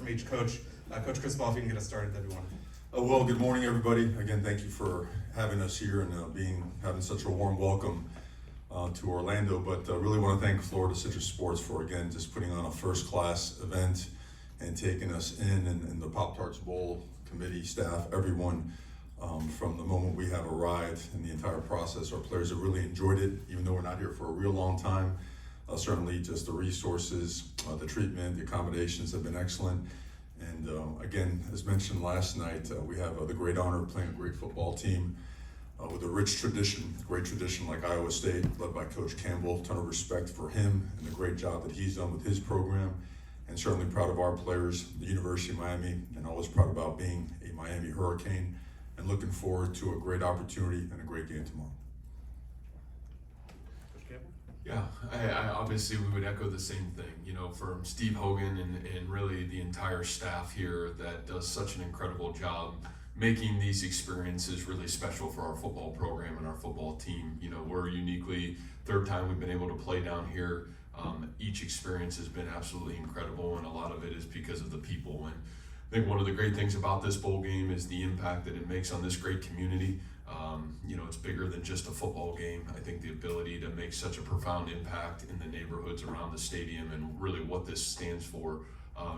from each coach. Coach Cristobal, if you can get us started, that'd be wonderful. Well, good morning, everybody. Again, thank you for having us here and having such a warm welcome to Orlando. But really want to thank Florida Citrus Sports for, again, just putting on a first-class event and taking us in, and the Pop-Tarts Bowl committee, staff, everyone, from the moment we have arrived and the entire process. Our players have really enjoyed it, even though we're not here for a real long time. Certainly just the resources, the treatment, the accommodations have been excellent. And again, as mentioned last night, we have the great honor of playing a great football team with a rich tradition, great tradition like Iowa State, led by Coach Campbell. A ton of respect for him and the great job that he's done with his program. And certainly proud of our players, the University of Miami, and always proud about being a Miami Hurricane, and looking forward to a great opportunity and a great game tomorrow. Yeah, I obviously we would echo the same thing, from Steve Hogan and really the entire staff here that does such an incredible job making these experiences really special for our football program and our football team. We're uniquely, third time we've been able to play down here. Each experience has been absolutely incredible, and a lot of it is because of the people. And I think one of the great things about this bowl game is the impact that it makes on this great community. It's bigger than just a football game. I think the ability to make such a profound impact in the neighborhoods around the stadium and really what this stands for,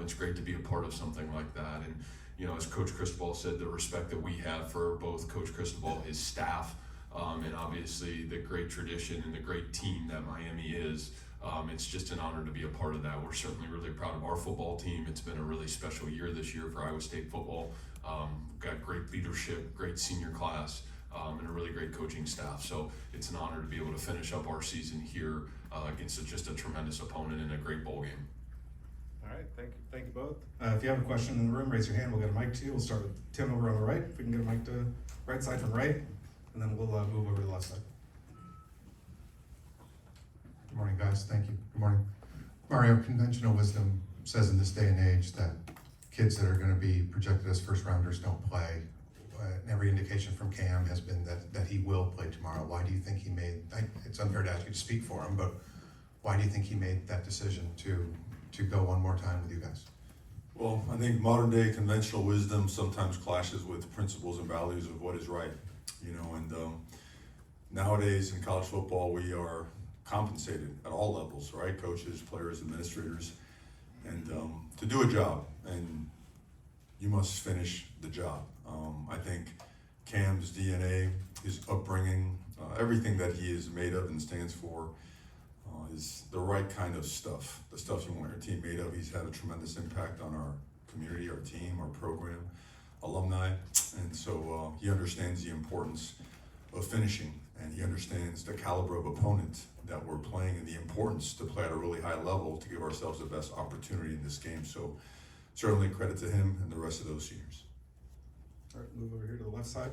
it's great to be a part of something like that. And, as Coach Cristobal said, the respect that we have for both Coach Cristobal, his staff, and obviously the great tradition and the great team that Miami is. It's just an honor to be a part of that. We're certainly really proud of our football team. It's been a really special year this year for Iowa State football. Got great leadership, great senior class, and a really great coaching staff. So it's an honor to be able to finish up our season here against just a tremendous opponent in a great bowl game. All right, thank you both. If you have a question in the room, raise your hand. We'll get a mic to you. We'll start with Tim over on the right. If we can get a mic to right side from right, and then we'll move over to the left side. Good morning, guys. Thank you. Good morning. Mario, conventional wisdom says in this day and age that kids that are going to be projected as first rounders don't play. And every indication from Cam has been that he will play tomorrow. Why do you think he made, it's unfair to ask you to speak for him, but why do you think he made that decision to go one more time with you guys? Well, I think modern day conventional wisdom sometimes clashes with principles and values of what is right, and nowadays in college football, we are compensated at all levels, right? Coaches, players, administrators, and to do a job, and you must finish the job. I think Cam's DNA, his upbringing, everything that he is made of and stands for is the right kind of stuff, the stuff you want your team made of. He's had a tremendous impact on our community, our team, our program, alumni, and so he understands the importance of finishing, and he understands the caliber of opponent that we're playing and the importance to play at a really high level to give ourselves the best opportunity in this game. So certainly credit to him and the rest of those seniors. All right, move over here to the left side.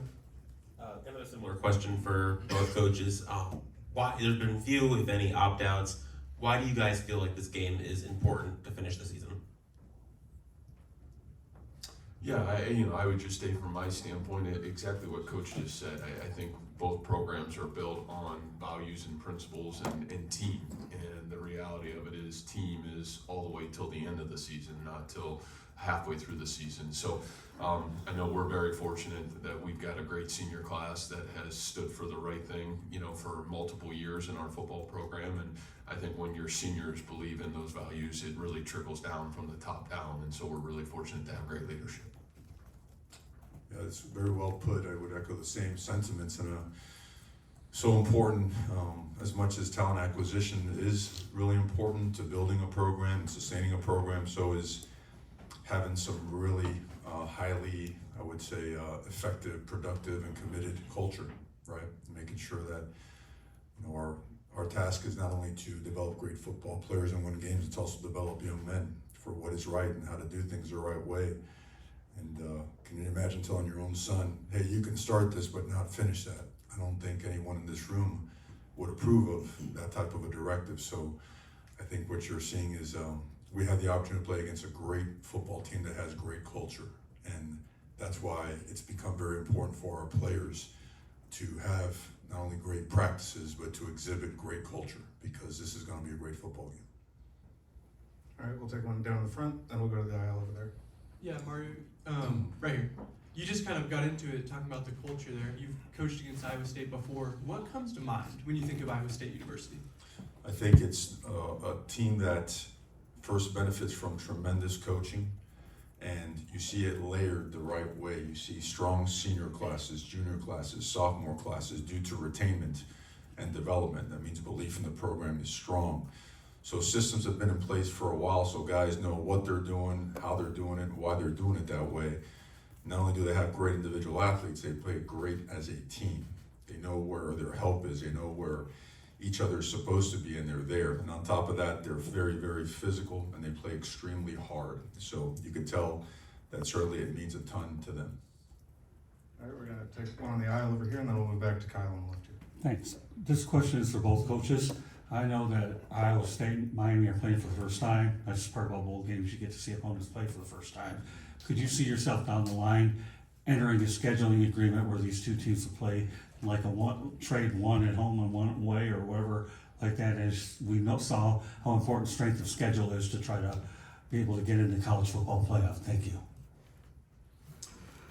Kind of a similar question for both coaches. Why there's been few, if any, opt-outs. Why do you guys feel like this game is important to finish the season? Yeah, I would just state from my standpoint exactly what Coach just said. I think both programs are built on values and principles and team. And the reality of it is team is all the way till the end of the season, not till halfway through the season. So I know we're very fortunate that we've got a great senior class that has stood for the right thing, for multiple years in our football program. And I think when your seniors believe in those values, it really trickles down from the top down. And so we're really fortunate to have great leadership. Yeah, it's very well put. I would echo the same sentiments, and so important. As much as talent acquisition is really important to building a program and sustaining a program, so is having some really highly, I would say, effective, productive, and committed culture, right? Making sure that our task is not only to develop great football players and win games, it's also develop young men for what is right and how to do things the right way. And can you imagine telling your own son, hey, you can start this but not finish that? I don't think anyone in this room would approve of that type of a directive. So I think what you're seeing is we have the opportunity to play against a great football team that has great culture. And that's why it's become very important for our players to have not only great practices, but to exhibit great culture, because this is going to be a great football game. All right, we'll take one down in the front, then we'll go to the aisle over there. Yeah, Mario, right here. You just kind of got into it talking about the culture there. You've coached against Iowa State before. What comes to mind when you think of Iowa State University? I think it's a team that first benefits from tremendous coaching, and you see it layered the right way. You see strong senior classes, junior classes, sophomore classes due to retainment and development. That means belief in the program is strong. So systems have been in place for a while, so guys know what they're doing, how they're doing it, why they're doing it that way. Not only do they have great individual athletes, they play great as a team. They know where their help is, they know where each other is supposed to be, and they're there. And on top of that, they're very, very physical, and they play extremely hard. So you could tell that certainly it means a ton to them. All right, we're gonna take one on the aisle over here, and then we'll move back to Kyle on the left here. Thanks. This question is for both coaches. I know that Iowa State and Miami are playing for the first time. That's part of all bowl games. You get to see opponents play for the first time. Could you see yourself down the line entering a scheduling agreement where these two teams will play like trade one at home and one away or whatever like that? As we saw how important strength of schedule is to try to be able to get into college football playoff. Thank you.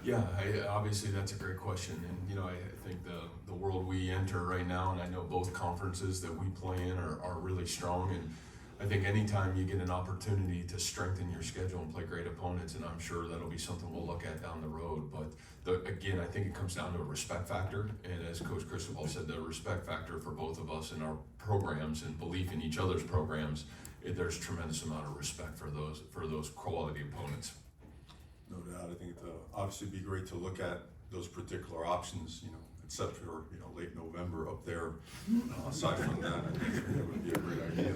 Yeah, obviously that's a great question, and I think the world we enter right now, and I know both conferences that we play in are really strong, and I think anytime you get an opportunity to strengthen your schedule and play great opponents, and I'm sure that'll be something we'll look at down the road. But again, I think it comes down to a respect factor, and as Coach Cristobal said, the respect factor for both of us in our programs and belief in each other's programs. There's tremendous amount of respect for those quality opponents. No doubt. I think it'd obviously be great to look at those particular options, except for, late November up there. Aside from that, I think it would be a great idea.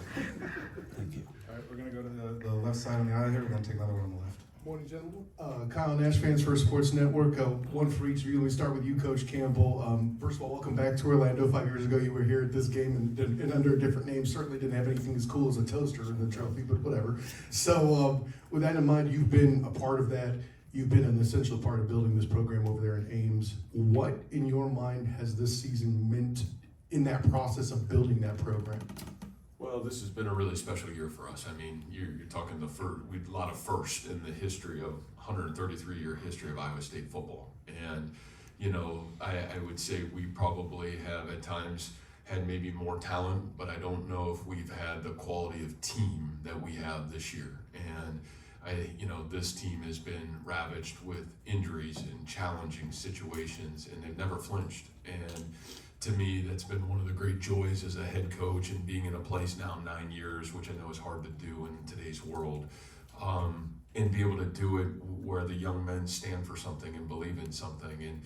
Thank you. All right, we're gonna go to the left side on the aisle here, we're gonna take another one on the left. Morning, gentlemen. Kyle Nash, Fans First Sports Network. One for each of you. Let me start with you, Coach Campbell. First of all, welcome back to Orlando. 5 years ago, you were here at this game and under a different name. Certainly didn't have anything as cool as a toaster in the trophy, but whatever. So with that in mind, you've been a part of that. You've been an essential part of building this program over there in Ames. What, in your mind, has this season meant in that process of building that program? Well, this has been a really special year for us. I mean, you're talking a lot of firsts in the history of 133-year history of Iowa State football. And, I would say we probably have at times had maybe more talent, but I don't know if we've had the quality of team that we have this year. And this team has been ravaged with injuries and challenging situations, and they've never flinched. And to me, that's been one of the great joys as a head coach and being in a place now 9 years, which I know is hard to do in today's world, and be able to do it where the young men stand for something and believe in something. And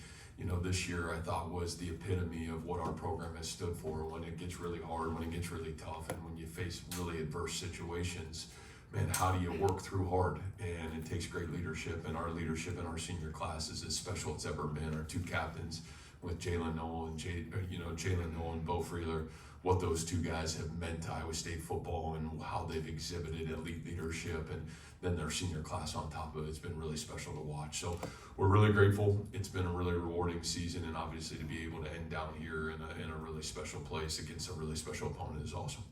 this year I thought was the epitome of what our program has stood for when it gets really hard, when it gets really tough, and when you face really adverse situations. Man, how do you work through hard? And it takes great leadership, and our leadership in our senior class is as special as it's ever been. Our two captains with Jalen Noel and Bo Freeler, what those two guys have meant to Iowa State football and how they've exhibited elite leadership, and then their senior class on top of it. It's been really special to watch. So we're really grateful. It's been a really rewarding season, and obviously to be able to end down here in a really special place against a really special opponent is awesome.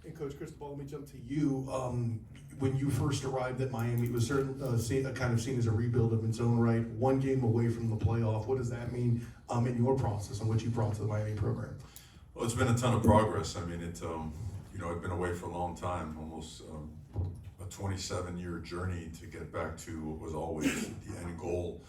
And Coach Cristobal, let me jump to you. When you first arrived at Miami, it was kind of seen as a rebuild of its own right. One game away from the playoff. What does that mean in your process and what you brought to the Miami program? Well, it's been a ton of progress. I mean, I've been away for a long time, almost a 27-year journey to get back to what was always the end goal.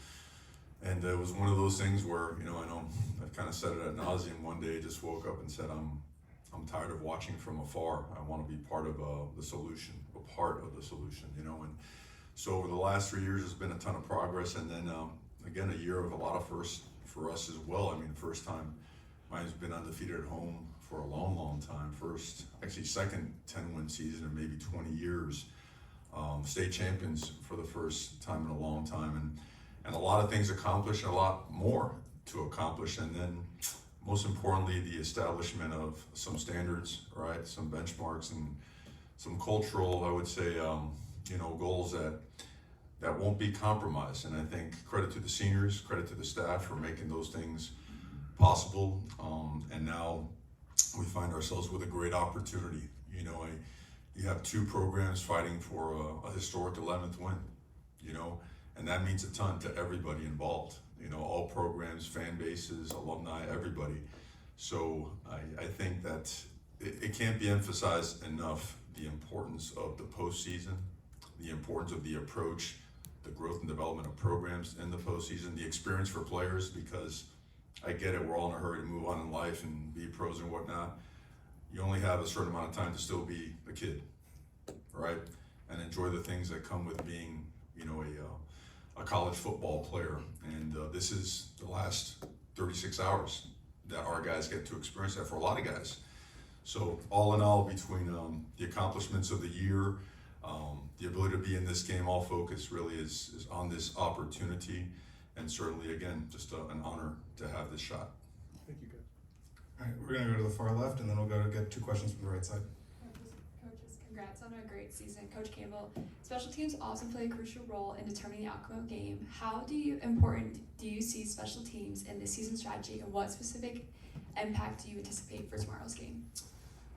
And it was one of those things where, I kind of said it ad nauseum one day, just woke up and said, I'm tired of watching from afar. I want to be part of the solution, and so over the last 3 years, there's been a ton of progress, and then again, a year of a lot of firsts for us as well. I mean, first time Miami's been undefeated at home for a long, long time. Second 10-win season in maybe 20 years. State champions for the first time in a long time, and a lot of things accomplished, a lot more to accomplish, and then most importantly, the establishment of some standards, right? Some benchmarks and some cultural, I would say, goals that won't be compromised. And I think credit to the seniors, credit to the staff for making those things possible. And now we find ourselves with a great opportunity. You have two programs fighting for a historic 11th win. that means a ton to everybody involved. You know, all programs, fan bases, alumni, everybody. So I think that it can't be emphasized enough, the importance of the postseason, the importance of the approach, the growth and development of programs in the postseason, the experience for players, because I get it, we're all in a hurry to move on in life and be pros and whatnot. You only have a certain amount of time to still be a kid, right? And enjoy the things that come with being, you know, a college football player. And this is the last 36 hours that our guys get to experience that for a lot of guys. So all in all, between the accomplishments of the year, the ability to be in this game, all focus really is on this opportunity, and certainly, again, just an honor to have this shot. Thank you, guys. All right, we're gonna go to the far left, and then we'll go to get 2 questions from the right side. Coaches, congrats on a great season. Coach Campbell, special teams often play a crucial role in determining the outcome of a game. How important do you see special teams in this season's strategy, and what specific impact do you anticipate for tomorrow's game?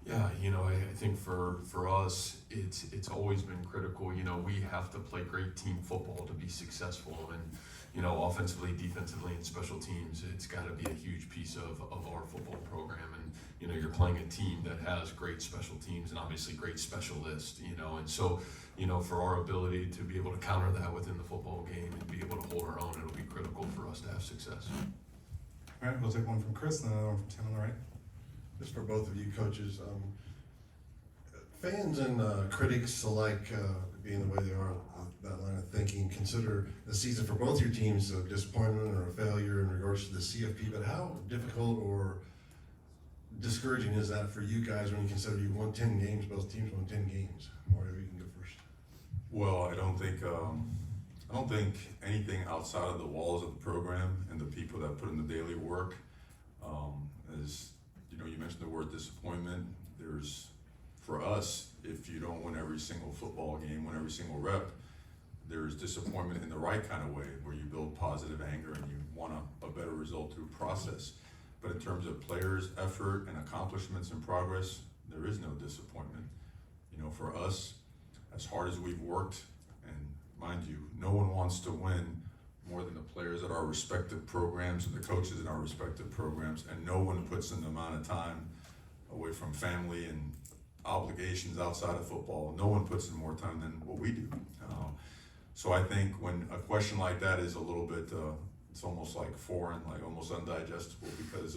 Yeah, you know, I think for us, it's always been critical. You know, we have to play great team football to be successful, and you know, offensively, defensively, and special teams, it's got to be a huge piece of our football program. And you know, you're playing a team that has great special teams and obviously great specialists. You know, and so you know, for our ability to be able to counter that within the football game and be able to hold our own, it'll be critical for us to have success. All right, we'll take one from Chris, and then another one from Tim on the right. Just for both of you coaches, fans and critics alike, being the way they are, that line of thinking, consider the season for both your teams a disappointment or a failure in regards to the CFP, but how difficult or discouraging is that for you guys when you consider you won 10 games, both teams won 10 games? Mario, you can go first. Well, I don't think anything outside of the walls of the program and the people that put in the daily work is, you know, you mentioned the word disappointment. There's, for us, if you don't win every single football game, win every single rep, there's disappointment in the right kind of way, where you build positive anger and you want a better result through process. But in terms of players, effort, and accomplishments and progress, there is no disappointment. You know, for us, as hard as we've worked, and mind you, no one wants to win more than the players at our respective programs and the coaches in our respective programs, and no one puts in the amount of time away from family and obligations outside of football. No one puts in more time than what we do. So I think when a question like that is a little bit, it's almost like foreign, like almost undigestible, because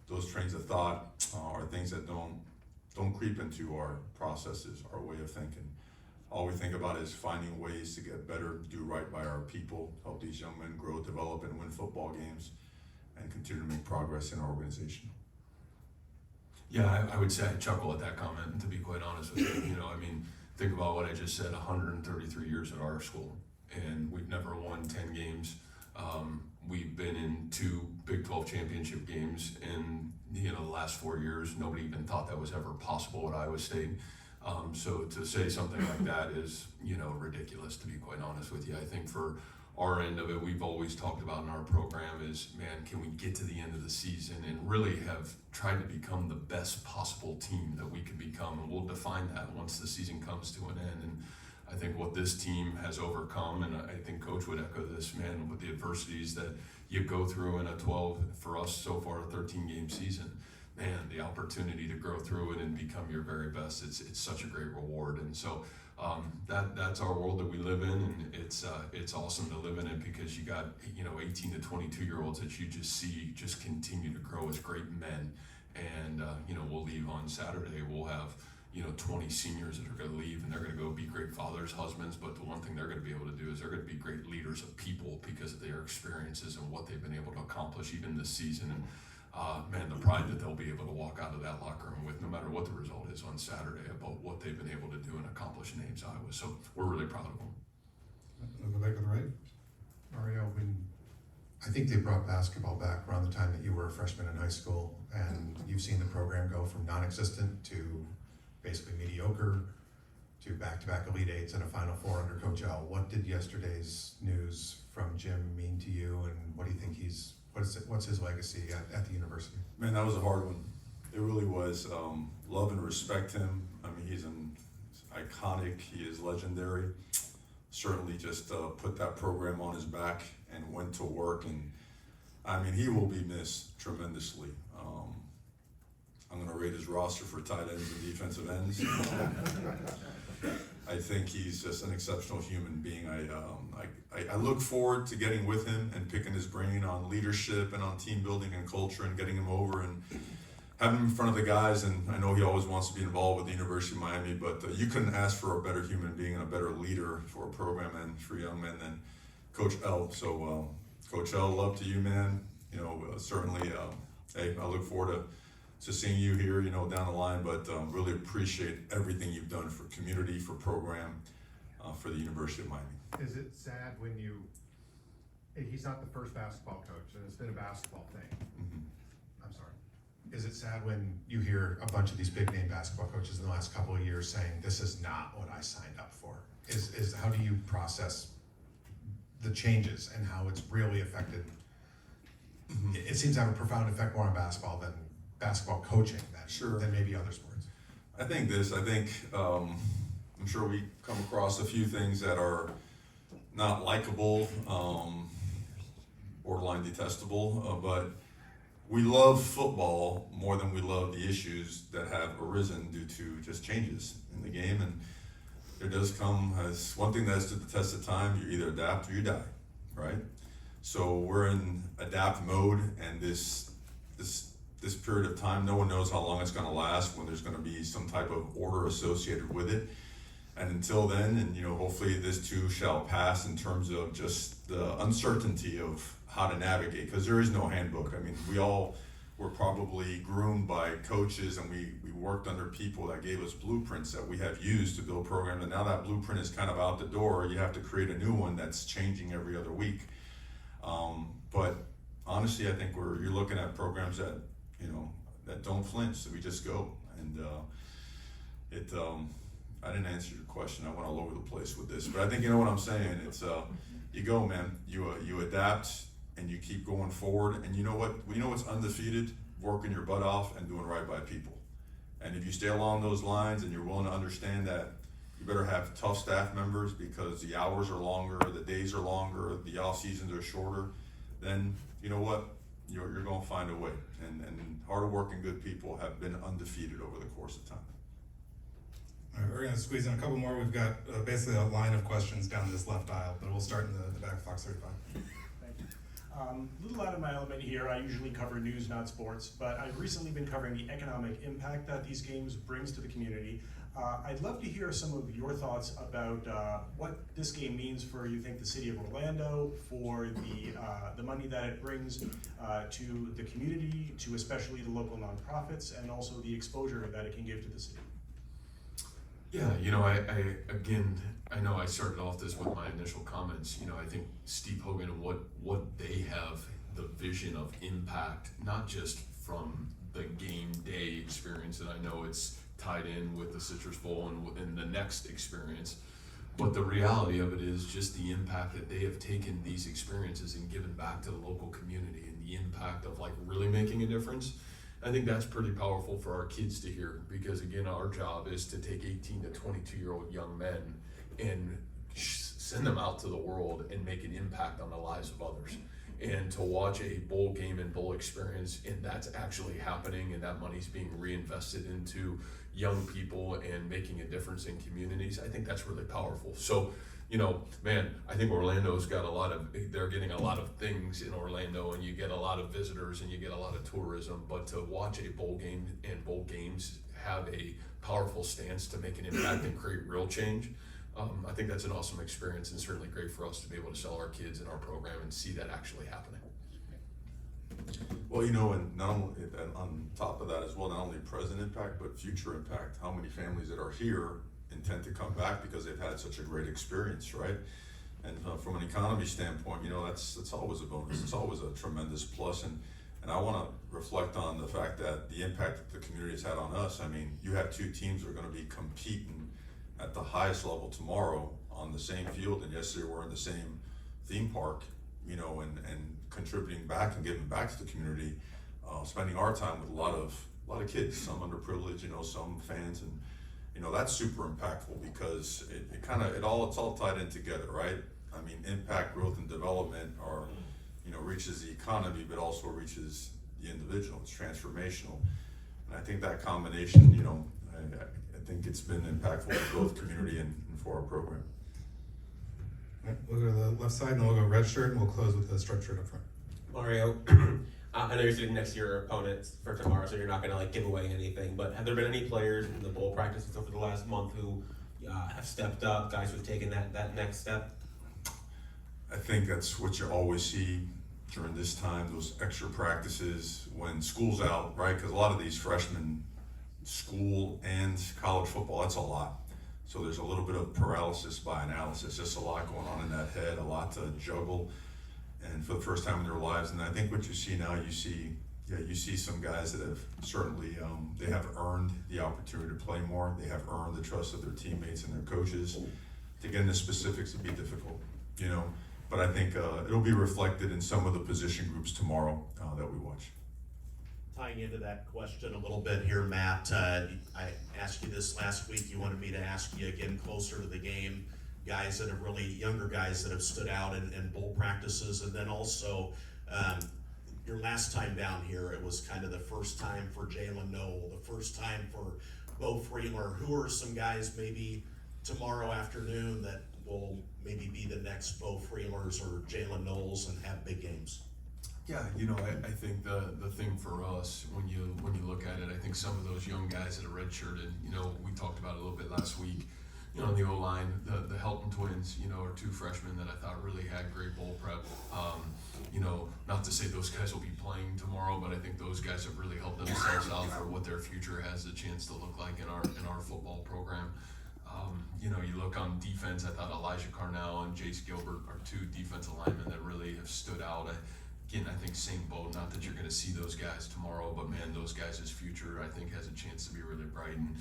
those trains of thought are things that don't creep into our processes, our way of thinking. All we think about is finding ways to get better, do right by our people, help these young men grow, develop, and win football games, and continue to make progress in our organization. Yeah, I would say I chuckle at that comment, to be quite honest with you. You know, I mean, think about what I just said, 133 years at our school, and we've never won 10 games. We've been in 2 Big 12 championship games in, you know, the last 4 years. Nobody even thought that was ever possible at Iowa State. So to say something like that is, you know, ridiculous, to be quite honest with you. I think for our end of it, we've always talked about in our program is, man, can we get to the end of the season and really have tried to become the best possible team that we could become, and we'll define that once the season comes to an end. And I think what this team has overcome, and I think Coach would echo this, man, with the adversities that you go through in a 12, for us so far, a 13-game season, man, the opportunity to grow through it and become your very best, it's such a great reward. And so that's our world that we live in, and it's awesome to live in it, because you got, you know, 18 to 22-year-olds that you just see just continue to grow as great men. And you know, we'll leave on Saturday, we'll have, you know, 20 seniors that are going to leave, and they're going to go be great fathers, husbands, but the one thing they're going to be able to do is they're going to be great leaders of people because of their experiences and what they've been able to accomplish even this season. And man, the pride that they'll be able to walk out of that locker room with, no matter what the result is on Saturday, about what they've been able to do and accomplish in Ames, Iowa. So we're really proud of them. We'll go back to the right. Mario, I think they brought basketball back around the time that you were a freshman in high school, and you've seen the program go from non-existent to basically mediocre to back-to-back Elite Eights and a Final Four under Coach L. What did yesterday's news from Jim mean to you, and what do you think what's his legacy at the university? Man, that was a hard one. It really was. Love and respect him. I mean, he's iconic. He is legendary. certainly just put that program on his back and went to work. And I mean, he will be missed tremendously. I'm going to rate his roster for tight ends and defensive ends. I think he's just an exceptional human being. I look forward to getting with him and picking his brain on leadership and on team building and culture and getting him over and having him in front of the guys. And I know he always wants to be involved with the University of Miami, but you couldn't ask for a better human being and a better leader for a program and for young men than Coach L. So Coach L, love to you, man. You know, certainly, hey, I look forward to seeing you here, you know, down the line, but really appreciate everything you've done for community, for program, for the University of Miami. Is it sad when he's not the first basketball coach, and it's been a basketball thing? Mm-hmm. I'm sorry. Is it sad when you hear a bunch of these big name basketball coaches in the last couple of years saying, this is not what I signed up for? How do you process the changes and how it's really affected? Mm-hmm. It seems to have a profound effect more on basketball than basketball coaching than maybe other sports. I think I'm sure we come across a few things that are not likable, borderline detestable, but we love football more than we love the issues that have arisen due to just changes in the game. And there does come as one thing that's to the test of time, you either adapt or you die, right? So we're in adapt mode, and this period of time, no one knows how long it's going to last, when there's going to be some type of order associated with it. And until then, and you know, hopefully this too shall pass in terms of just the uncertainty of how to navigate, because there is no handbook. I mean, we all were probably groomed by coaches, and we worked under people that gave us blueprints that we have used to build programs, and now that blueprint is kind of out the door. You have to create a new one that's changing every other week. But honestly, I think you're looking at programs that, you know, that don't flinch, so we just go. And I didn't answer your question. I went all over the place with this, but I think you know what I'm saying. It's you go, man. You adapt and you keep going forward. And you know what? You know what's undefeated? Working your butt off and doing right by people. And if you stay along those lines and you're willing to understand that you better have tough staff members because the hours are longer, the days are longer, the off seasons are shorter, then you know what? You're going to find a way. And hard-working good people have been undefeated over the course of time. All right, we're going to squeeze in a couple more. We've got basically a line of questions down this left aisle, but we'll start in the back of Fox 35. Thank you. A little out of my element here. I usually cover news, not sports, but I've recently been covering the economic impact that these games brings to the community. I'd love to hear some of your thoughts about what this game means for, you think, the city of Orlando, for the money that it brings to the community, to especially the local nonprofits, and also the exposure that it can give to the city. Yeah, you know, I know I started off this with my initial comments. You know, I think Steve Hogan and what they have, the vision of impact, not just from the game day experience, and I know it's tied in with the Citrus Bowl and the next experience, but the reality of it is just the impact that they have taken these experiences and given back to the local community, and the impact of like really making a difference. I think that's pretty powerful for our kids to hear, because again, our job is to take 18 to 22-year-old young men and send them out to the world and make an impact on the lives of others. And to watch a bowl game and bowl experience, and that's actually happening, and that money's being reinvested into young people and making a difference in communities, I think that's really powerful. So, you know, man, I think Orlando's got they're getting a lot of things in Orlando, and you get a lot of visitors and you get a lot of tourism, but to watch a bowl game and bowl games have a powerful stance to make an impact and create real change, I think that's an awesome experience, and certainly great for us to be able to sell our kids in our program and see that actually happening. Well, you know, and not only, and on top of that as well, not only present impact, but future impact. How many families that are here intend to come back because they've had such a great experience, right? And from an economy standpoint, you know, that's always a bonus. It's always a tremendous plus. And I want to reflect on the fact that the impact that the community has had on us. I mean, you have two teams that are going to be competing at the highest level tomorrow on the same field, and yesterday we're in the same theme park, you know, and contributing back and giving back to the community, spending our time with a lot of kids, some underprivileged, you know, some fans, you know, that's super impactful because it's all tied in together, right? I mean, impact, growth, and development are, you know, reaches the economy, but also reaches the individual. It's transformational. And I think that combination, you know, I think it's been impactful for both community and for our program. All right, we'll go to the left side and we'll go red shirt and we'll close with the striped shirt up front. Mario, I know you're sitting next to your opponents for tomorrow, so you're not gonna like give away anything. But have there been any players in the bowl practices over the last month who have stepped up, guys who've taken that next step? I think that's what you always see during this time, those extra practices when school's out, right? Because a lot of these freshmen, school and college football, that's a lot. So there's a little bit of paralysis by analysis, just a lot going on in that head, a lot to juggle, and for the first time in their lives. And I think what you see now, you see some guys that have certainly, they have earned the opportunity to play more. They have earned the trust of their teammates and their coaches. To get into specifics would be difficult, you know. But I think it'll be reflected in some of the position groups tomorrow that we watch. Tying into that question a little bit here, Matt, I asked you this last week. You wanted me to ask you again closer to the game. Guys that have younger guys that have stood out in bowl practices, and then also your last time down here, it was kind of the first time for Jalen Noel, the first time for Bo Freeler. Who are some guys maybe tomorrow afternoon that will maybe be the next Bo Freelers or Jalen Knowles and have big games? Yeah, you know, I think the thing for us when you look at it, I think some of those young guys that are redshirted, you know, we talked about it a little bit last week. You know, on the O-line, the Helton twins, you know, are two freshmen that I thought really had great bowl prep. You know, not to say those guys will be playing tomorrow, but I think those guys have really helped themselves out for what their future has a chance to look like in our football program. You know, you look on defense, I thought Elijah Carnell and Jace Gilbert are two defensive linemen that really have stood out. Again, I think same boat, not that you're going to see those guys tomorrow, but man, those guys' future, I think, has a chance to be really bright. And,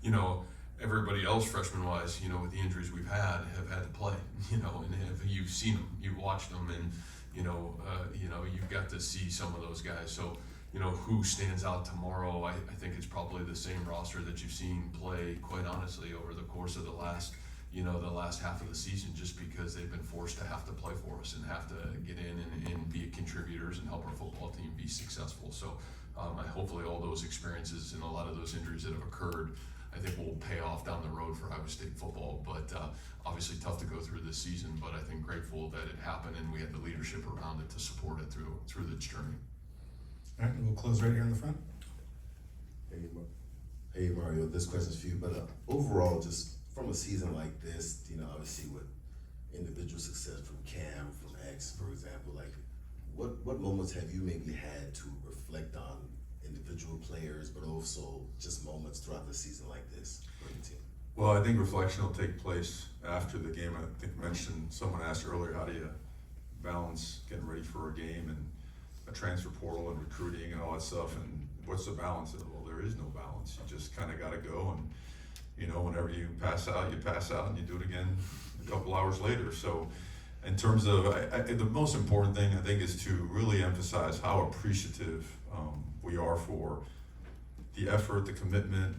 you know, everybody else freshman-wise, you know, with the injuries we've had, have had to play, you know, and if you've seen them, you've watched them, and, you know, you've got to see some of those guys. So, you know, who stands out tomorrow, I think it's probably the same roster that you've seen play, quite honestly, over the course of the last half of the season, just because they've been forced to have to play for us and have to get in and be contributors and help our football team be successful. So hopefully all those experiences and a lot of those injuries that have occurred, I think will pay off down the road for Iowa State football. But obviously tough to go through this season, but I think grateful that it happened and we had the leadership around it to support it through this journey. All right, we'll close right here in the front. Hey Mario, this question's for you, but overall, just from a season like this, you know, obviously with individual success from Cam, from X, for example, like what moments have you maybe had to reflect on individual players, but also just moments throughout the season like this for the team? Well, I think reflection will take place after the game. I think someone asked earlier, how do you balance getting ready for a game and a transfer portal and recruiting and all that stuff, and what's the balance? Well, there is no balance. You just kind of got to go, and you know, whenever you pass out, and you do it again a couple hours later. So in terms of, the most important thing I think is to really emphasize how appreciative we are for the effort, the commitment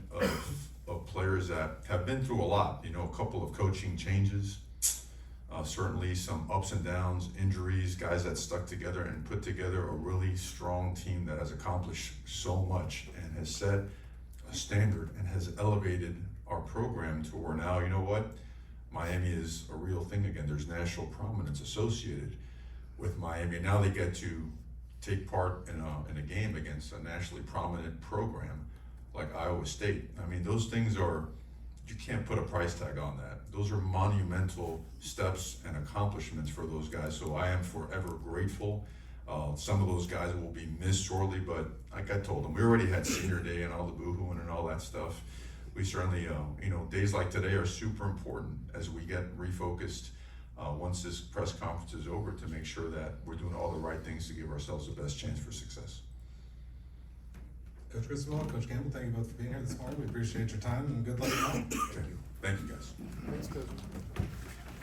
of players that have been through a lot, you know, a couple of coaching changes, certainly some ups and downs, injuries, guys that stuck together and put together a really strong team that has accomplished so much and has set a standard and has elevated our program to where now, you know what, Miami is a real thing again. There's national prominence associated with Miami. Now they get to take part in a game against a nationally prominent program like Iowa State. I mean, those things are, you can't put a price tag on that. Those are monumental steps and accomplishments for those guys. So I am forever grateful. Some of those guys will be missed sorely, but like I told them, we already had senior day and all the boohooing and all that stuff. We certainly, you know, days like today are super important as we get refocused once this press conference is over to make sure that we're doing all the right things to give ourselves the best chance for success. Coach Cristobal, Coach Campbell, thank you both for being here this morning. We appreciate your time and good luck tomorrow. Thank you. Thank you, guys. Thanks, Coach.